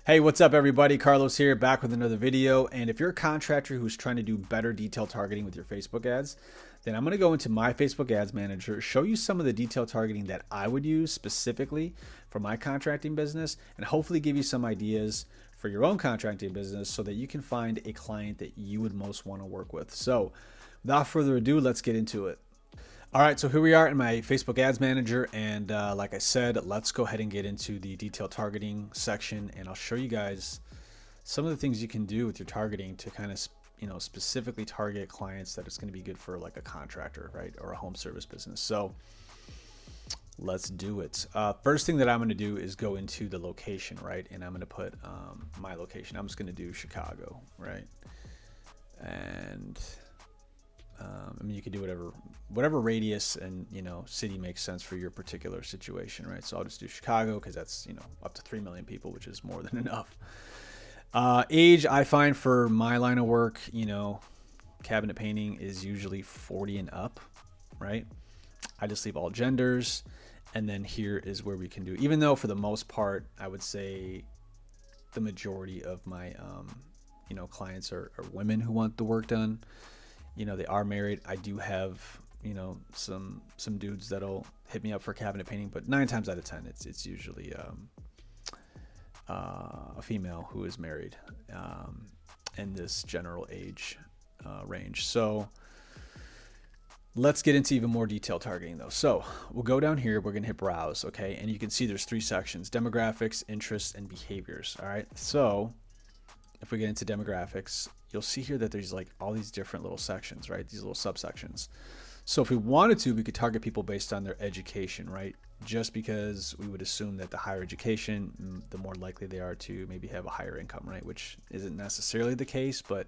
Hey, what's up everybody? Carlos here, back with another video. And if you're a contractor who's trying to do better detail targeting with your Facebook ads, then I'm gonna go into my Facebook Ads Manager, show you some of the detail targeting that I would use specifically for my contracting business, and hopefully give you some ideas for your own contracting business so that you can find a client that you would most wanna work with. So without further ado, let's get into it. All right, so here we are in my Facebook Ads Manager, and like I said, let's go ahead and get into the detail targeting section, and I'll show you guys some of the things you can do with your targeting to kind of, specifically target clients that it's going to be good for, like a contractor, right, or a home service business. So let's do it. First thing that I'm going to do is go into the location, right, and I'm going to put my location. I'm just going to do Chicago, right, and I mean, you could do whatever radius and city makes sense for your particular situation, right? So I'll just do Chicago because that's up to 3 million people, which is more than enough. Age, I find for my line of work, cabinet painting is usually 40 and up, right? I just leave all genders, and then here is where we can do. Even though for the most part, I would say the majority of my clients are women who want the work done. They are married. I do have, some dudes that'll hit me up for cabinet painting, but 9 times out of 10, it's usually a female who is married in this general age range. So let's get into even more detailed targeting though. So we'll go down here, we're gonna hit browse, okay? And you can see there's 3 sections: demographics, interests, and behaviors. All right, so if we get into demographics, you'll see here that there's like all these different little sections, right? These little subsections. So if we wanted to, we could target people based on their education, right? Just because we would assume that the higher education, the more likely they are to maybe have a higher income, right? Which isn't necessarily the case, but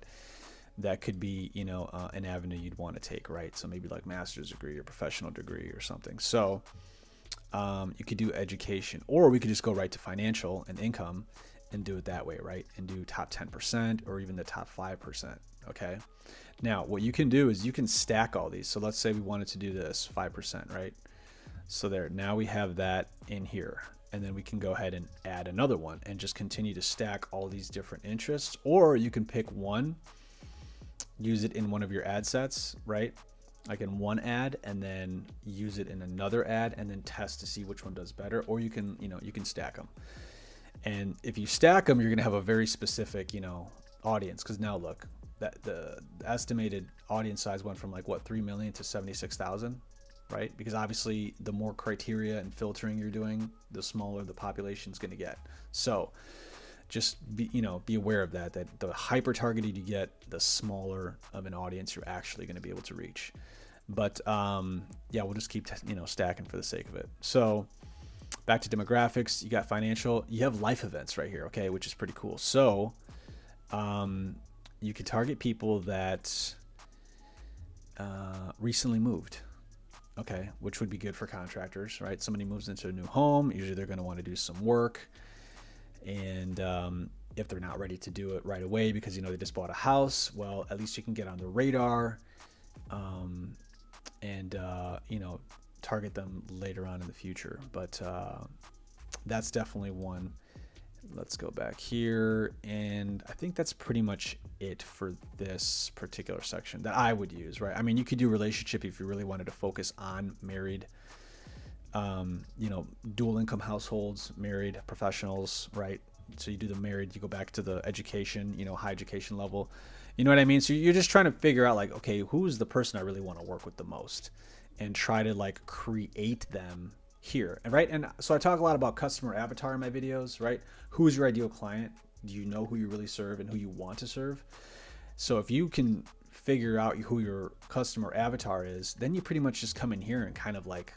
that could be, an avenue you'd want to take, right? So maybe like master's degree or professional degree or something. So you could do education, or we could just go right to financial and income and do it that way, right? And do top 10% or even the top 5%, okay? Now, what you can do is you can stack all these. So let's say we wanted to do this 5%, right? So there, now we have that in here. And then we can go ahead and add another one and just continue to stack all these different interests. Or you can pick one, use it in one of your ad sets, right? Like in one ad, and then use it in another ad and then test to see which one does better. Or you can, you can stack them. And if you stack them, you're going to have a very specific, audience. Because now look, that the estimated audience size went from like what, 3 million to 76,000, right? Because obviously the more criteria and filtering you're doing, the smaller the population is going to get. So just be aware of that the hyper targeted you get, the smaller of an audience you're actually going to be able to reach. But yeah, we'll just keep stacking for the sake of it. So back to demographics, you got financial, you have life events right here, okay, which is pretty cool. So you could target people that recently moved, okay, which would be good for contractors, right? Somebody moves into a new home, usually they're going to want to do some work, and if they're not ready to do it right away because they just bought a house, well, at least you can get on the radar and target them later on in the future. But that's definitely one. Let's go back here, and I think that's pretty much it for this particular section that I would use, right? I mean, you could do relationship if you really wanted to focus on married, dual income households, married professionals, right? So you do the married, you go back to the education, high education level, you know what I mean? So you're just trying to figure out like, okay, who's the person I really want to work with the most, and try to like create them here. And right, and so I talk a lot about customer avatar in my videos, right? Who is your ideal client? Do you know who you really serve and who you want to serve? So if you can figure out who your customer avatar is, then you pretty much just come in here and kind of like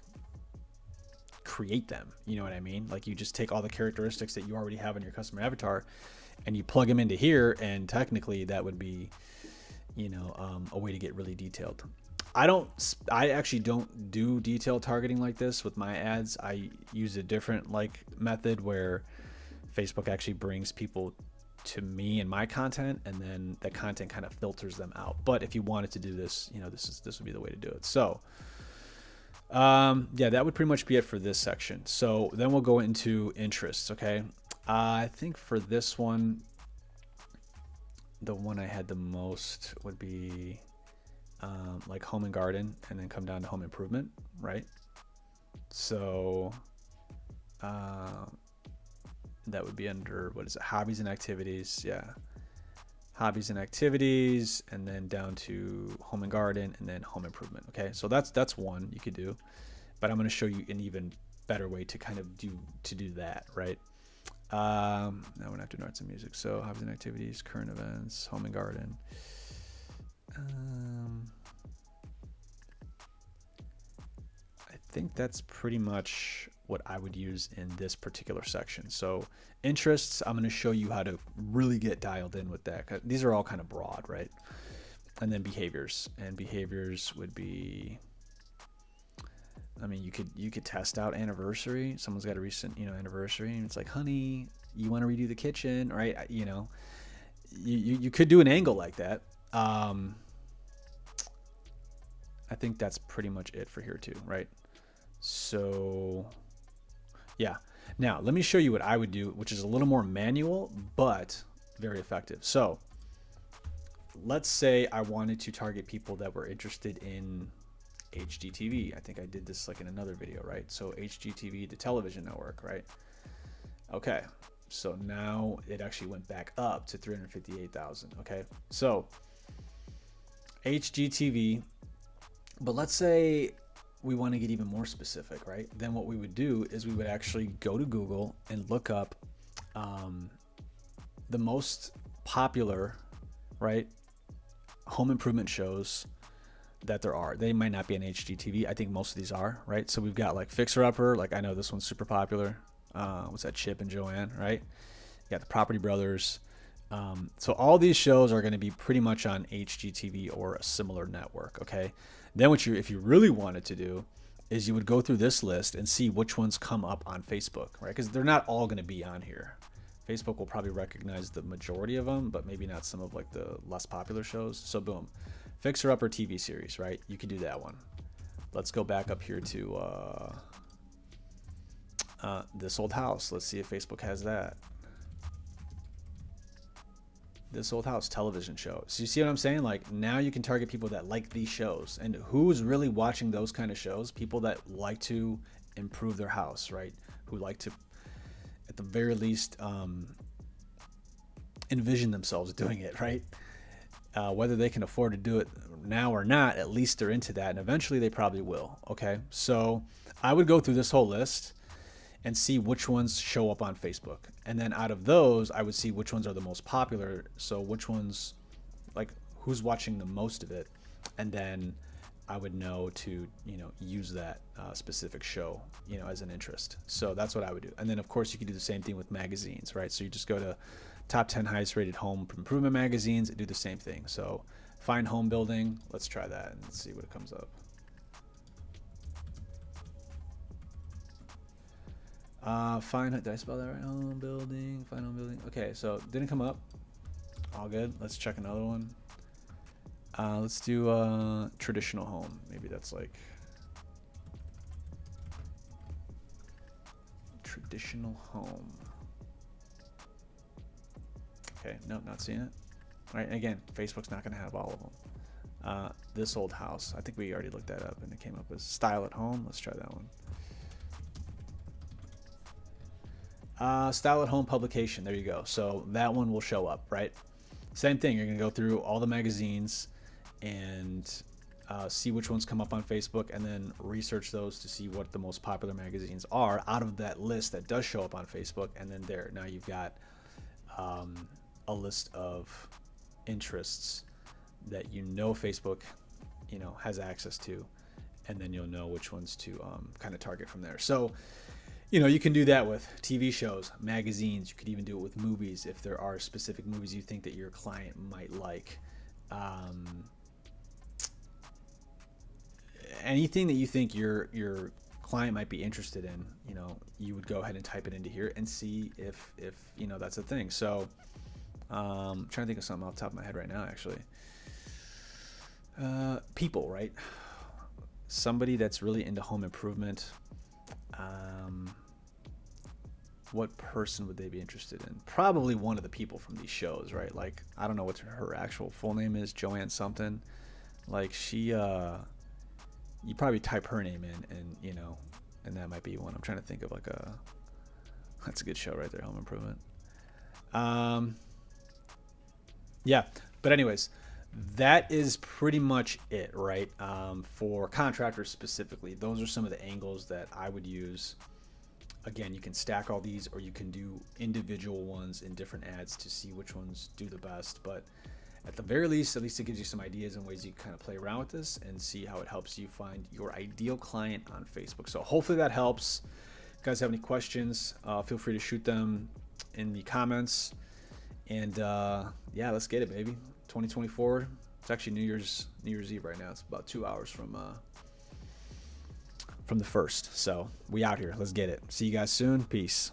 create them, you know what I mean? Like you just take all the characteristics that you already have in your customer avatar and you plug them into here, and technically that would be a way to get really detailed. I actually don't do detailed targeting like this with my ads. I use a different method where Facebook actually brings people to me and my content, and then the content kind of filters them out. But if you wanted to do this, this would be the way to do it. So yeah, that would pretty much be it for this section. So then we'll go into interests. Okay. I think for this one, the one I had the most would be like home and garden, and then come down to home improvement, right? So that would be under, what is it, hobbies and activities. Yeah, hobbies and activities, and then down to home and garden, and then home improvement. Okay, so that's one you could do, but I'm going to show you an even better way to kind of do that, right? Now we're gonna have to do arts and music. So hobbies and activities, current events, home and garden. I think that's pretty much what I would use in this particular section. So interests, I'm going to show you how to really get dialed in with that. These are all kind of broad, right? And then behaviors, and behaviors would be, I mean, you could test out anniversary. Someone's got a recent, anniversary, and it's like, honey, you want to redo the kitchen, right? You could do an angle like that. I think that's pretty much it for here too, right? So yeah. Now let me show you what I would do, which is a little more manual, but very effective. So let's say I wanted to target people that were interested in HGTV. I think I did this like in another video, right? So HGTV, the television network, right? Okay, so now it actually went back up to 358,000. Okay, so HGTV, but let's say we want to get even more specific, right? Then what we would do is we would actually go to Google and look up the most popular, right, home improvement shows that there are. They might not be on HGTV. I think most of these are, right? So we've got like Fixer Upper, like I know this one's super popular. What's that, Chip and Joanne, right? You got the Property Brothers. So all these shows are going to be pretty much on HGTV or a similar network, okay? Then if you really wanted to do is you would go through this list and see which ones come up on Facebook, right? Because they're not all going to be on here. Facebook will probably recognize the majority of them, but maybe not some of like the less popular shows. So boom, Fixer Upper TV series, right? You could do that one. Let's go back up here to This Old House. Let's see if Facebook has that. This Old House television show. So you see what I'm saying? Like now you can target people that like these shows. And who's really watching those kind of shows? People that like to improve their house, right? Who like to, at the very least, envision themselves doing it, right? Whether they can afford to do it now or not, at least they're into that. And eventually they probably will. Okay. So I would go through this whole list and see which ones show up on Facebook. And then out of those, I would see which ones are the most popular. So which ones, like who's watching the most of it. And then I would know to, use that specific show, as an interest. So that's what I would do. And then of course you can do the same thing with magazines, right? So you just go to top 10 highest rated home improvement magazines and do the same thing. So find home building. Let's try that and see what comes up. Did I spell that right? Home building, find home building. Okay, so didn't come up. All good. Let's check another one. Let's do traditional home. Maybe that's like traditional home. Okay, nope, not seeing it. All right, again, Facebook's not going to have all of them. This Old House. I think we already looked that up, and it came up as style at home. Let's try that one. Style at home publication. There you go. So that one will show up, right? Same thing. You're going to go through all the magazines and see which ones come up on Facebook, and then research those to see what the most popular magazines are out of that list that does show up on Facebook. And then there, now you've got a list of interests that Facebook, has access to, and then you'll know which ones to kind of target from there. So, you can do that with TV shows, magazines. You could even do it with movies if there are specific movies you think that your client might like. Anything that you think your client might be interested in, you would go ahead and type it into here and see if that's a thing. So I'm trying to think of something off the top of my head right now, actually. People, right? Somebody that's really into home improvement. what person would they be interested in? Probably one of the people from these shows, right? Like, I don't know what her actual full name is, Joanne something. Like, she, you probably type her name in, and, you know, and that might be one. I'm trying to think of like that's a good show right there, Home Improvement. Yeah, but anyways, that is pretty much it, right? For contractors specifically, those are some of the angles that I would use. Again, you can stack all these, or you can do individual ones in different ads to see which ones do the best. But at the very least, at least it gives you some ideas and ways you kind of play around with this and see how it helps you find your ideal client on Facebook. So hopefully that helps. If you guys have any questions, feel free to shoot them in the comments. And yeah, let's get it, baby. 2024. It's actually New Year's Eve right now. It's about 2 hours from the 1st. So we out here. Let's get it. See you guys soon. Peace.